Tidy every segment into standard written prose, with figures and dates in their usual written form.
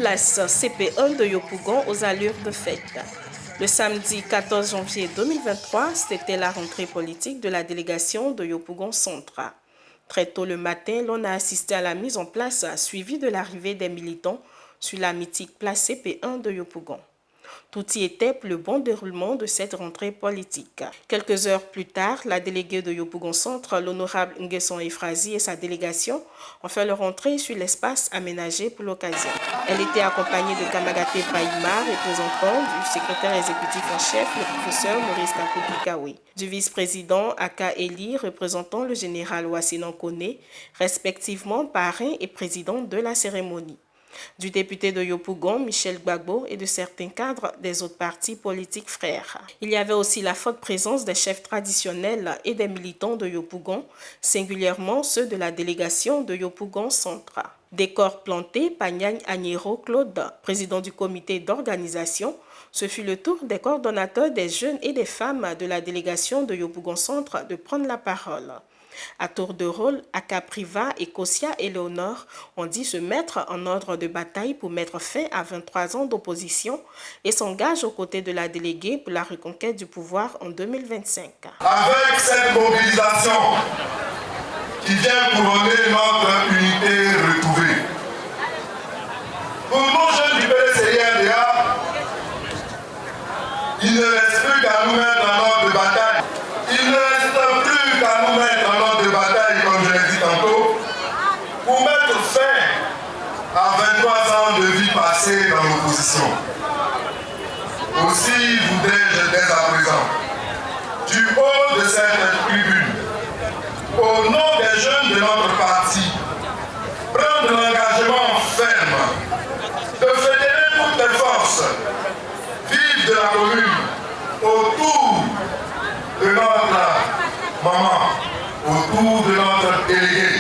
classe CP1 de Yopougon aux allures de fête. Le samedi 14 janvier 2023, c'était la rentrée politique de la délégation de Yopougon Centre. Très tôt le matin, l'on a assisté à la mise en place suivie de l'arrivée des militants sur la mythique place CP1 de Yopougon. Tout y était pour le bon déroulement de cette rentrée politique. Quelques heures plus tard, la déléguée de Yopougon Centre, l'honorable Nguesson Efrazi et sa délégation ont fait leur entrée sur l'espace aménagé pour l'occasion. Elle était accompagnée de Kamagaté Baïma, représentant du secrétaire exécutif en chef, le professeur Maurice Kakoupi-Kawi, du vice-président Aka Eli, représentant le général Wassinan Kone, respectivement parrain et président de la cérémonie, du député de Yopougon, Michel Gbagbo, et de certains cadres des autres partis politiques frères. Il y avait aussi la forte présence des chefs traditionnels et des militants de Yopougon, singulièrement ceux de la délégation de Yopougon Centre. Décor planté par Nyagne Agnero Claude, président du comité d'organisation. Ce fut le tour des coordonnateurs des jeunes et des femmes de la délégation de Yopougon Centre de prendre la parole. À tour de rôle, Aka Priva et Kosia Eleonore ont dit se mettre en ordre de bataille pour mettre fin à 23 ans d'opposition et s'engagent aux côtés de la déléguée pour la reconquête du pouvoir en 2025. Avec cette mobilisation qui vient couronner notre unité retrouvée, pour nos jeunes du PDCI-RDA, il ne reste plus qu'à nous mettre en ordre de bataille. Il ne reste plus qu'à nous mettre en ordre de bataille, comme je l'ai dit tantôt, pour mettre fin à 23 ans de vie passée dans l'opposition. Aussi voudrais-je dès à présent, du haut de cette tribune, au nom des jeunes de notre parti, prendre l'engagement ferme de fédérer toutes les forces vives de la commune autour de notre maman, autour de notre délégué,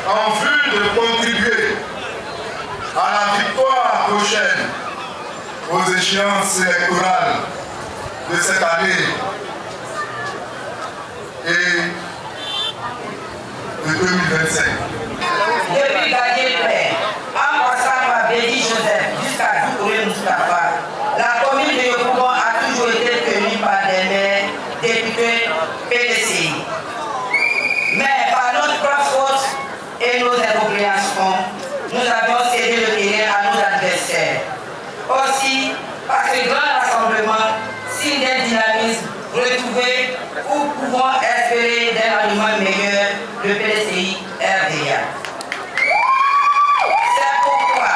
en vue de contribuer à la victoire prochaine aux échéances électorales de cette année et de 2025. Depuis Gadier Père, en passant par Bédi Joseph jusqu'à Doukouré Moustapha, la commune de Yopougon a toujours été tenue par des maires députés PDCI. Mais par notre propre faute et nos incompréhensions, nous avons cédé le terrain à nos adversaires. Aussi, par ce grand rassemblement, signe d'un dynamisme retrouvé, où pouvons espérer d'un aliment meilleur de PDCI RDA. C'est pourquoi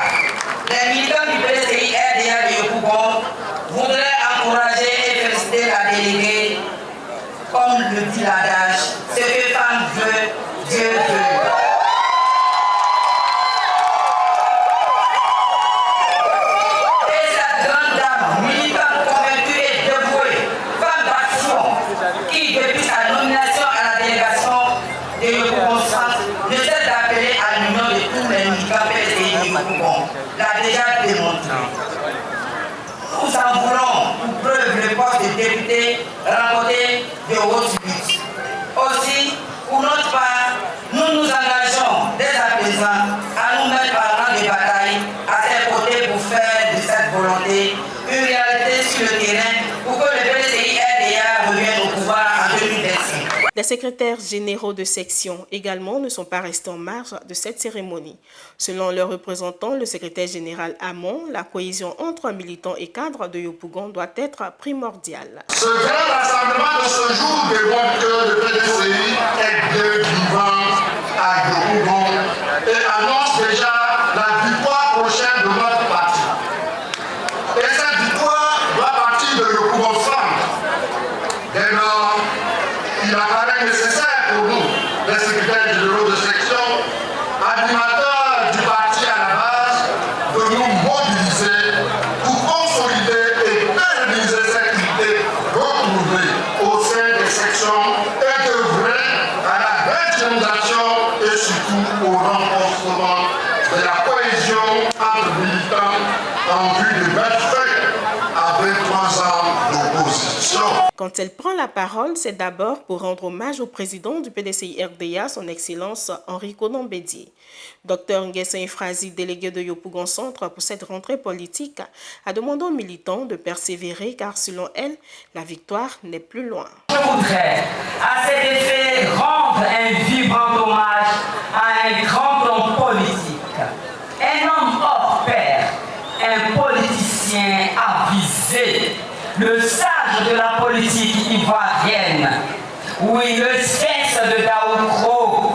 les militants du PDCI RDA de Yopougon voudraient encourager et féliciter la déléguée, comme le dit l'adage, ce que femme veut, Dieu veut. Et cette grande dame, militante convaincue et dévouée, femme d'action, qui depuis sa nomination à la délégation de Yopougon Centre ne cesse d'appeler à l'union de tous les militants PDCI de Yopougon, l'a déjà démontré. Nous en voulons pour preuve le poste de député remporté de haute lutte. Aussi, pour notre part, nous nous engageons dès à présent à nous mettre en rang de bataille à ses côtés pour faire de cette volonté une réalité sur le terrain pour que le PDCI RDA revienne au pouvoir en 2025. Les secrétaires généraux de section également ne sont pas restés en marge de cette cérémonie. Selon leurs représentants, le secrétaire général Hamon, la cohésion entre militants et cadres de Yopougon doit être primordiale. Ce grand rassemblement de ce jour démontre que le PDCI est bien vivant à Yopougon et annonce déjà la victoire prochaine de notre parti. Et cette victoire doit partir de Yopougon Centre. Dès lors, il apparaît nécessaire pour nous, les secrétaires généraux de section, animateurs du parti à la base, de nous mobiliser pour consolider et pérenniser cette unité retrouvée au sein des sections et d'œuvrer à la régionalisation et surtout au renforcement de la cohésion entre militants en vue de mettre fin à 23 ans d'opposition. conviction. Quand elle prend la parole, c'est d'abord pour rendre hommage au président du PDCI RDA, son Excellence Henri Konan Bédié. Dr Nguessan Efrazi, délégué de Yopougon Centre pour cette rentrée politique, a demandé aux militants de persévérer car selon elle, la victoire n'est plus loin. Je voudrais à cet effet rendre un vibrant hommage à un grand homme politique, un homme hors pair, un politicien avisé, le sage de la politique ivoirienne, oui, le sphinx de Daoukro,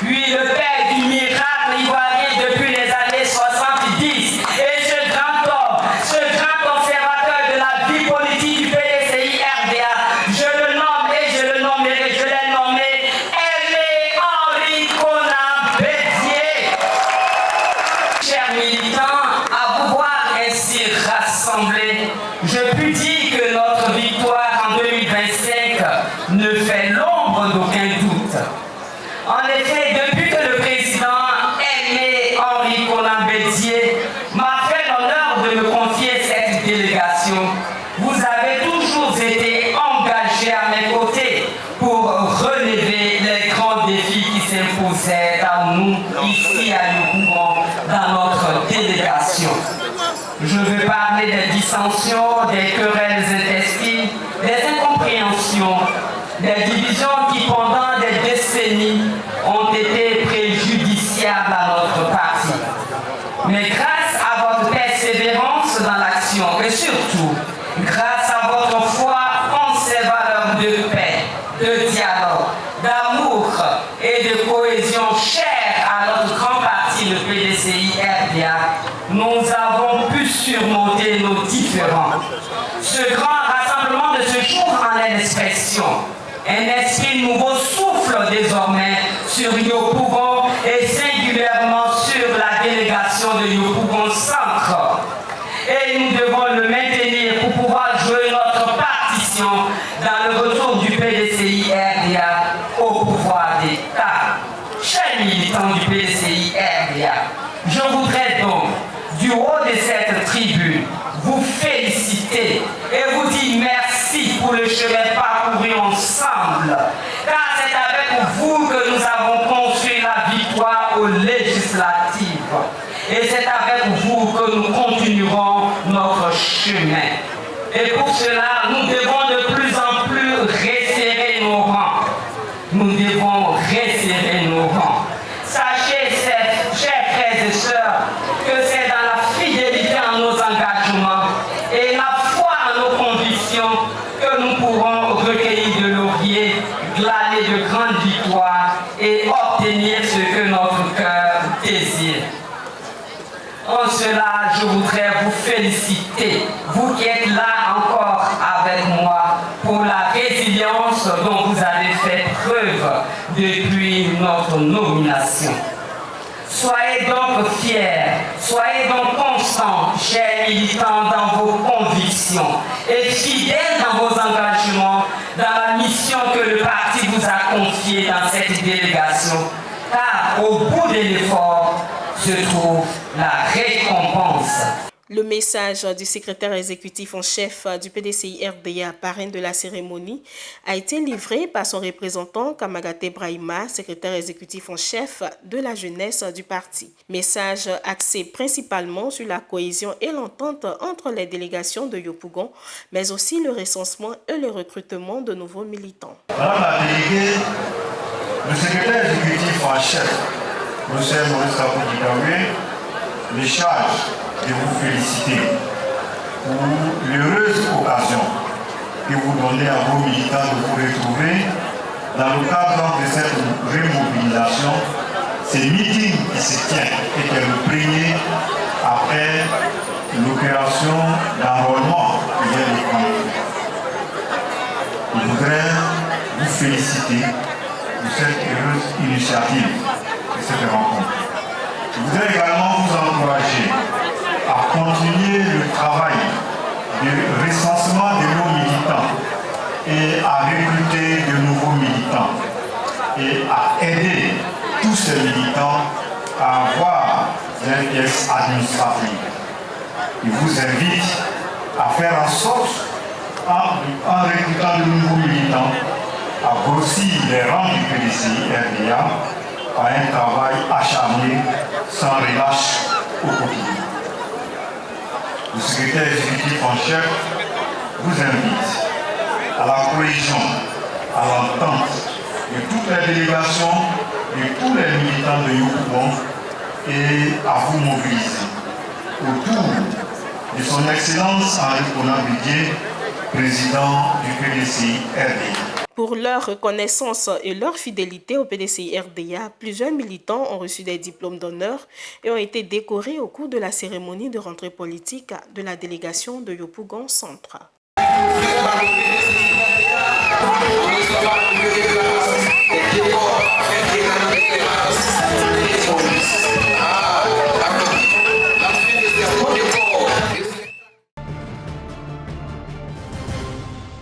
oui, le père du miracle ivoirien depuis les années 70, et ce grand homme, ce grand observateur de la vie politique du PDCI RDA, je le nomme et je le nommerai, je l'ai nommé Aimé Henri Konan Bédié. Chers militants, à vous voir ainsi rassemblés, je puis dire que notre victoire en 2025 ne fait l'ombre d'aucun doute. En effet, depuis que le président Aimé Henri Konan Bédié m'a fait l'honneur de me confier cette délégation, vous avez toujours été engagés à mes côtés pour relever les grands défis qui s'imposaient à nous ici à Yopougon dans notre délégation. Je veux parler des dissensions, des querelles intestines, des incompréhensions, des divisions qui pendant des décennies ont été préjudiciables à notre parti. Mais grâce à votre persévérance dans l'action et surtout grâce à votre foi en ces valeurs de paix, de dialogue, d'amour et de cohésion chères à notre grand parti, le PDCI RDA, nous avons pu surmonter nos différends. Ce grand rassemblement de ce jour en est l'expression. Un esprit nouveau souffle désormais sur Yopougon et singulièrement sur la délégation de Yopougon Centre. Et nous devons le maintenir pour pouvoir jouer notre partition dans le retour du PDCI RDA au pouvoir d'État. Chers militants du PDCI RDA, je voudrais donc, du haut de cette tribune, vous féliciter et vous dire merci pour le chemin parcouru ensemble. Car c'est avec vous que nous avons construit la victoire aux législatives. Et c'est avec vous que nous continuerons notre chemin. Et pour cela, nous devons de plus en plus resserrer nos rangs. Nous devons resserrer nos rangs. Sachez, chers frères et sœurs, que c'est dans la fidélité en nos engagements et la foi en nos convictions que nous pourrons recueillir de lauriers, glaner de grandes victoires et obtenir ce que notre cœur désire. En cela, je voudrais vous féliciter, vous qui êtes là encore avec moi, pour la résilience dont vous avez fait preuve depuis notre nomination. Soyez donc fiers, soyez donc constants, chers militants, dans vos convictions et fidèles dans vos engagements, dans la mission que le parti vous a confiée dans cette délégation, car au bout de l'effort se trouve la récompense. Le message du secrétaire exécutif en chef du PDCI RDA, parrain de la cérémonie, a été livré par son représentant Kamagate Brahima, secrétaire exécutif en chef de la jeunesse du parti. Message axé principalement sur la cohésion et l'entente entre les délégations de Yopougon, mais aussi le recensement et le recrutement de nouveaux militants. Madame la déléguée, le secrétaire exécutif en chef, M. Maurice Kapoudikawe, me charge de vous féliciter pour l'heureuse occasion que vous donnez à vos militants de vous retrouver dans le cadre de cette remobilisation, ce meeting qui se tient et qui est le premier après l'opération d'enrôlement qui vient de prendre. Je voudrais vous féliciter pour cette heureuse initiative de cette rencontre. Je voudrais également vous encourager à continuer le travail de recensement de nos militants et à recruter de nouveaux militants et à aider tous ces militants à avoir des pièces administratives. Je vous invite à faire en sorte en recrutant de nouveaux militants, a grossi les rangs du PDCI RDA par un travail acharné, sans relâche au quotidien. Le secrétaire exécutif en chef vous invite à la cohésion, à l'entente de toutes les délégations, de tous les militants de Yopougon et à vous mobiliser autour de son Excellence Henri Konan Bédié, président du PDCI RDA. Pour leur reconnaissance et leur fidélité au PDCI RDA, plusieurs militants ont reçu des diplômes d'honneur et ont été décorés au cours de la cérémonie de rentrée politique de la délégation de Yopougon Centre.